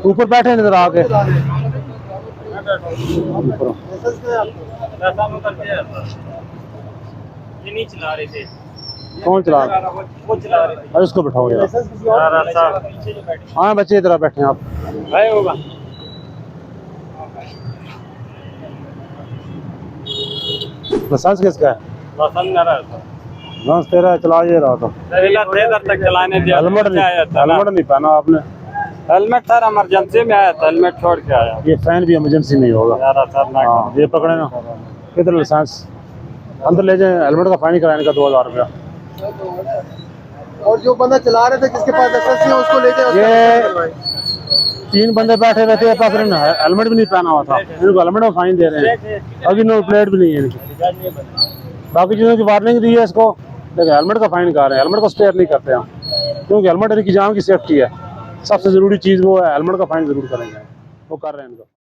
ऊपर बैठे नजर आके ये नहीं चला रहे थे। कौन चला रहा? वो चला रहे थे। अरे उसको बिठाओ यार। हाँ बच्चे इधर बैठे हैं आप। है होगा। लाइसेंस किसका है? लाइसेंस मेरा है। लाइसेंस तेरा है, चला ये रहा था। इधर तक चलाने दिया। हेलमेट नहीं पहना आपने। हेलमेट सर इमरजेंसी में आया था, हेलमेट छोड़ के आया। ये फैन भी इमरजेंसी में ही होगा। हाँ ये पकड़े ना, किधर लाइसेंस अंदर ले जाए, हेलमेट का फाइन कराने का 2000 रुपया। और जो बंदा चला रहे थे जिसके पास लाइसेंस है उसको ले जाए। ये 3 बंदे बैठे रहते हैं पास, हेलमेट भी नहीं पहना हुआ था, इनको हेलमेट में फाइन दे रहे हैं। अभी नो प्लेट भी नहीं है इनकी, बाकी चीज़ों की वार्निंग दी है इसको, लेकिन हेलमेट का फाइन कर रहे हैं। हेलमेट को स्पेयर नहीं करते हम, क्योंकि हेलमेट इनकी जान की सेफ्टी है। सबसे ज़रूरी चीज़ वो है, हेलमेट का फाइन ज़रूर करेंगे, वो कर रहे हैं इनको।